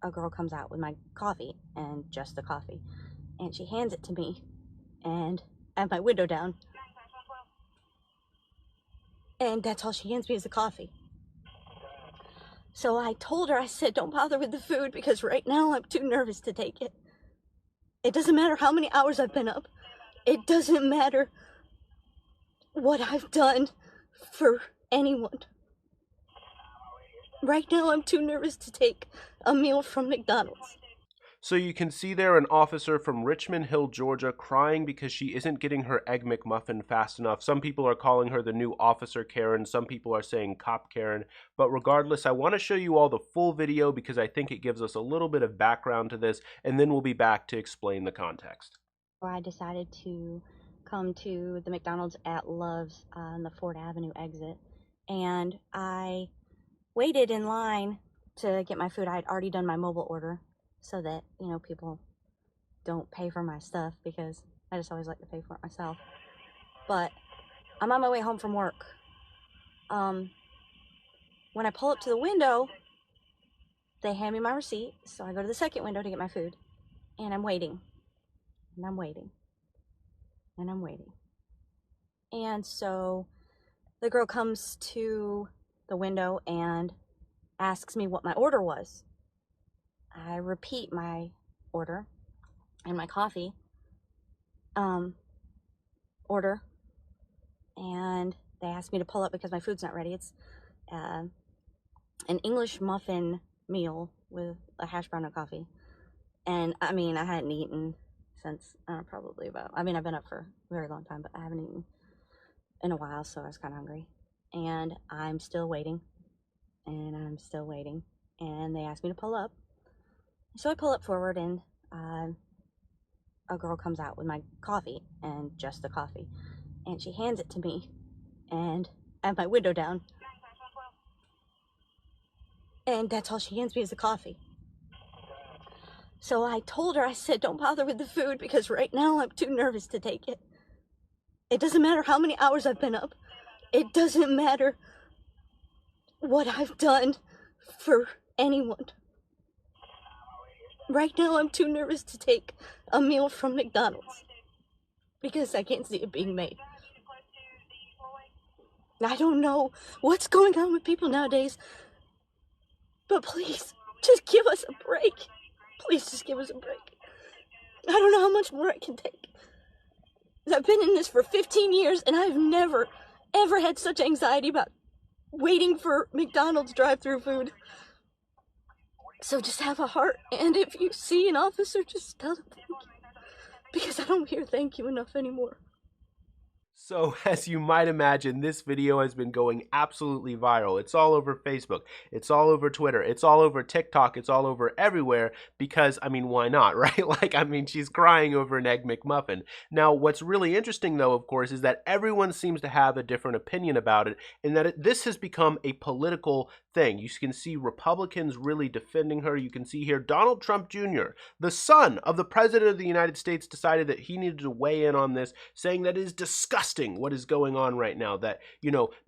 a girl comes out with my coffee, and just the coffee, and she hands it to me, and I have my window down, and that's all she hands me is the coffee. So I told her, I said, don't bother with the food because right now I'm too nervous to take it. It doesn't matter how many hours I've been up. It doesn't matter what I've done for anyone. Right now I'm too nervous to take a meal from McDonald's. So you can see there an officer from Richmond Hill, Georgia, crying because she isn't getting her Egg McMuffin fast enough. Some people are calling her the new Officer Karen. Some people are saying Cop Karen. But regardless, I want to show you all the full video because I think it gives us a little bit of background to this, and then we'll be back to explain the context. I decided to come to the McDonald's at Love's on the Ford Avenue exit, and I waited in line to get my food. I had already done my mobile order so that, people don't pay for my stuff because I just always like to pay for it myself. But I'm on my way home from work. When I pull up to the window, they hand me my receipt, so I go to the second window to get my food, and I'm waiting, and I'm waiting, and I'm waiting. And so the girl comes to the window and asks me what my order was. I repeat my order and my coffee order, and they ask me to pull up because my food's not ready. It's an English muffin meal with a hash brown and coffee. And I hadn't eaten since I've been up for a very long time, but I haven't eaten in a while, so I was kind of hungry. And I'm still waiting, and I'm still waiting, and they asked me to pull up. So I pull up forward, and a girl comes out with my coffee, and just the coffee, and she hands it to me, and I have my window down, and that's all she hands me is the coffee. So I told her, I said, don't bother with the food because right now I'm too nervous to take it. It doesn't matter how many hours I've been up. It doesn't matter what I've done for anyone. Right now I'm too nervous to take a meal from McDonald's because I can't see it being made. I don't know what's going on with people nowadays, but please, just give us a break. Please just give us a break. I don't know how much more I can take. I've been in this for 15 years, and I've never, ever had such anxiety about waiting for McDonald's drive-thru food. So just have a heart, and if you see an officer, just tell them thank you. Because I don't hear thank you enough anymore. So, as you might imagine, this video has been going absolutely viral. It's all over Facebook, it's all over Twitter, it's all over TikTok, it's all over everywhere because, why not, right? She's crying over an Egg McMuffin. Now, what's really interesting, though, of course, is that everyone seems to have a different opinion about it, and that this has become a political thing. You can see Republicans really defending her. You can see here Donald Trump Jr., the son of the President of the United States, decided that he needed to weigh in on this, saying that it is disgusting what is going on right now, that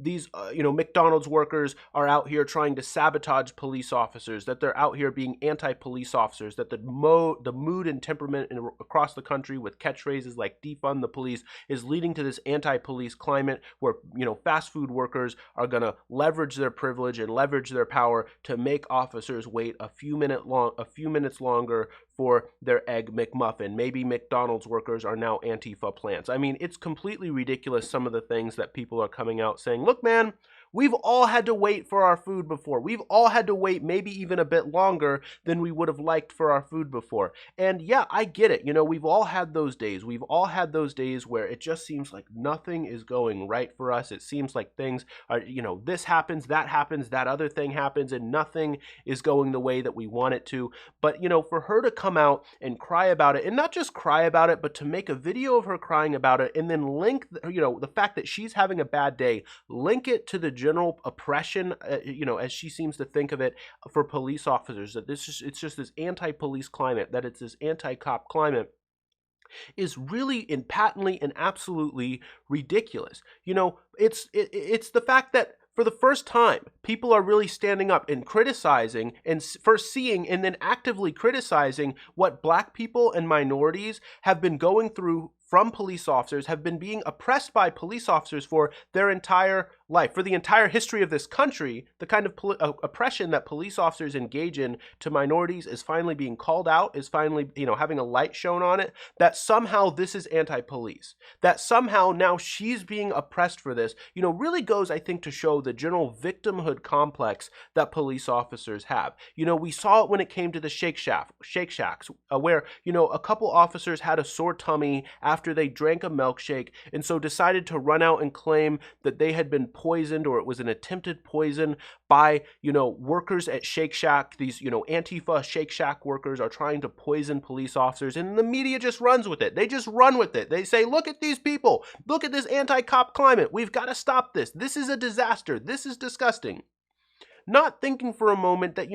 these McDonald's workers are out here trying to sabotage police officers, that they're out here being anti-police officers, that the mood and temperament across the country with catchphrases like defund the police is leading to this anti-police climate where fast food workers are going to leverage their privilege and leverage their power to make officers wait a few minutes longer for their Egg McMuffin. Maybe McDonald's workers are now Antifa plants. It's completely ridiculous, some of the things that people are coming out saying. Look, man, we've all had to wait for our food before. We've all had to wait maybe even a bit longer than we would have liked for our food before. And yeah, I get it. We've all had those days. We've all had those days where it just seems like nothing is going right for us. It seems like things are, this happens, that other thing happens, and nothing is going the way that we want it to. But, for her to come out and cry about it, and not just cry about it, but to make a video of her crying about it and then link, the fact that she's having a bad day, link it to the general oppression, as she seems to think of it, for police officers, that it's just this anti-police climate, that it's this anti-cop climate, is really and patently and absolutely ridiculous. It's the fact that for the first time, people are really standing up and criticizing, and first seeing and then actively criticizing what black people and minorities have been going through from police officers, have been being oppressed by police officers for their entire life, for the entire history of this country. The kind of oppression that police officers engage in to minorities is finally being called out, is finally, having a light shown on it, that somehow this is anti-police, that somehow now she's being oppressed for this, really goes, I think, to show the general victimhood complex that police officers have. We saw it when it came to the Shake Shacks, where, a couple officers had a sore tummy after they drank a milkshake, and so decided to run out and claim that they had been poisoned, or it was an attempted poison by, workers at Shake Shack. These, Antifa Shake Shack workers are trying to poison police officers, and the media just runs with it. They just run with it. They say, look at these people. Look at this anti-cop climate. We've got to stop this. This is a disaster. This is disgusting. Not thinking for a moment that,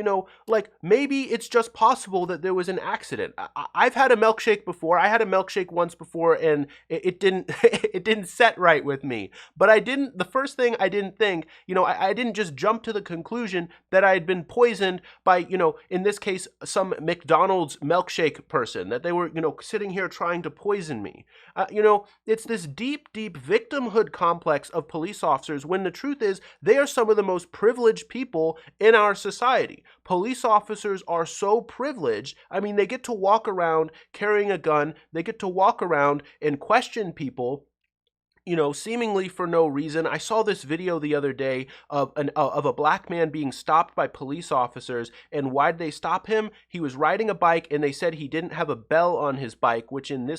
maybe it's just possible that there was an accident. I've had a milkshake before. I had a milkshake once before, and it didn't it didn't set right with me. But the first thing I didn't think, I didn't just jump to the conclusion that I had been poisoned by, in this case, some McDonald's milkshake person, that they were, sitting here trying to poison me. It's this deep, deep victimhood complex of police officers, when the truth is they are some of the most privileged people in our society. Police officers are so privileged. I mean, they get to walk around carrying a gun. They get to walk around and question people, seemingly for no reason. I saw this video the other day of a black man being stopped by police officers, and why'd they stop him? He was riding a bike, and they said he didn't have a bell on his bike, which in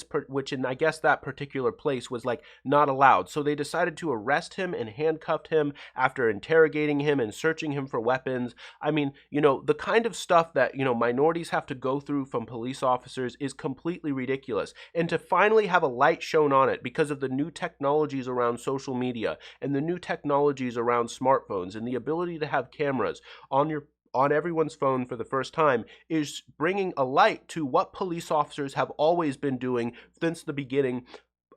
I guess that particular place was like not allowed. So they decided to arrest him and handcuffed him after interrogating him and searching him for weapons. I mean, the kind of stuff that, minorities have to go through from police officers is completely ridiculous. And to finally have a light shown on it because of the new technologies around social media and the new technologies around smartphones and the ability to have cameras on everyone's phone for the first time, is bringing a light to what police officers have always been doing since the beginning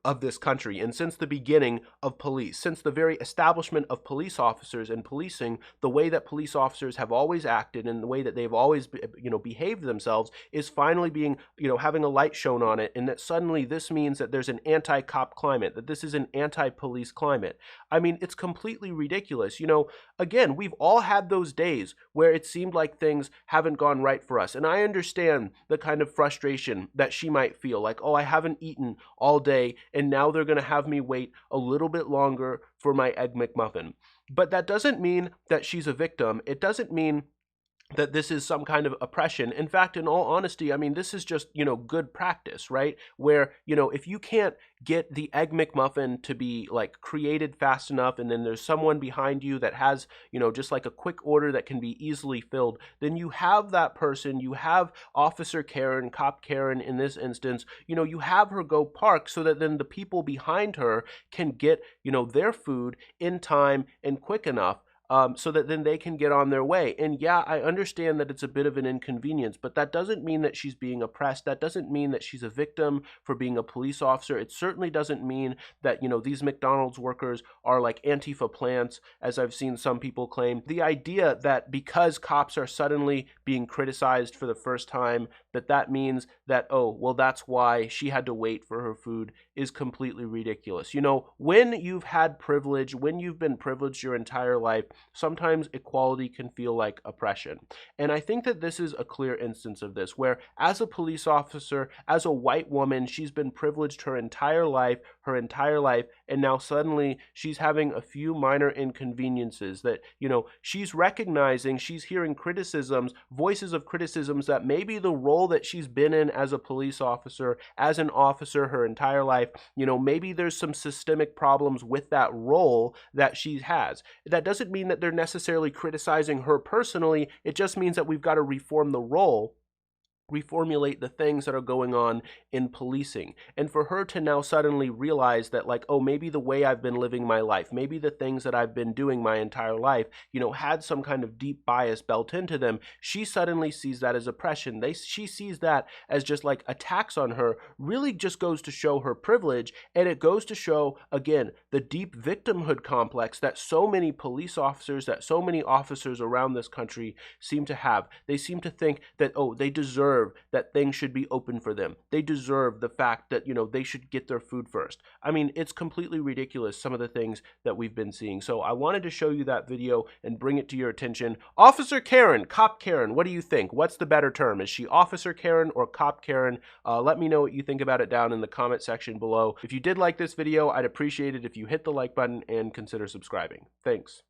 of this country, and since the beginning of police, since the very establishment of police officers and policing. The way that police officers have always acted and the way that they've always behaved themselves is finally being, having a light shown on it, and that suddenly this means that there's an anti-cop climate, that this is an anti-police climate. I mean, it's completely ridiculous. Again, we've all had those days where it seemed like things haven't gone right for us, and I understand the kind of frustration that she might feel, like, oh, I haven't eaten all day, and now they're going to have me wait a little bit longer for my Egg McMuffin. But that doesn't mean that she's a victim. It doesn't mean that this is some kind of oppression. In fact, in all honesty, I mean, this is just, good practice, right? Where, if you can't get the Egg McMuffin to be like created fast enough, and then there's someone behind you that has, just like a quick order that can be easily filled, then you have that person, you have Officer Karen, Cop Karen in this instance, you have her go park so that then the people behind her can get, their food in time and quick enough. So that then they can get on their way. And yeah, I understand that it's a bit of an inconvenience, but that doesn't mean that she's being oppressed. That doesn't mean that she's a victim for being a police officer. It certainly doesn't mean that, these McDonald's workers are like Antifa plants, as I've seen some people claim. The idea that because cops are suddenly being criticized for the first time, that means that, oh, well, that's why she had to wait for her food, is completely ridiculous. When you've had privilege, when you've been privileged your entire life, sometimes equality can feel like oppression. And I think that this is a clear instance of this, where as a police officer, as a white woman, she's been privileged her entire life, and now suddenly she's having a few minor inconveniences that, she's recognizing, she's hearing criticisms, voices of criticisms, that maybe the role that she's been in as a police officer, as an officer her entire life, maybe there's some systemic problems with that role that she has. That doesn't mean that they're necessarily criticizing her personally. It just means that we've got to reform the role reformulate the things that are going on in policing. And for her to now suddenly realize that, like, oh, maybe the way I've been living my life, maybe the things that I've been doing my entire life, had some kind of deep bias built into them, she suddenly sees that as oppression. She sees that as just like attacks on her. Really just goes to show her privilege, and it goes to show, again, the deep victimhood complex that so many police officers, that so many officers around this country seem to have. They seem to think that, oh, they deserve that things should be open for them. They deserve the fact that, they should get their food first. I mean, it's completely ridiculous, some of the things that we've been seeing. So I wanted to show you that video and bring it to your attention. Officer Karen, Cop Karen, what do you think? What's the better term? Is she Officer Karen or Cop Karen? Let me know what you think about it down in the comment section below. If you did like this video, I'd appreciate it if you hit the like button and consider subscribing. Thanks.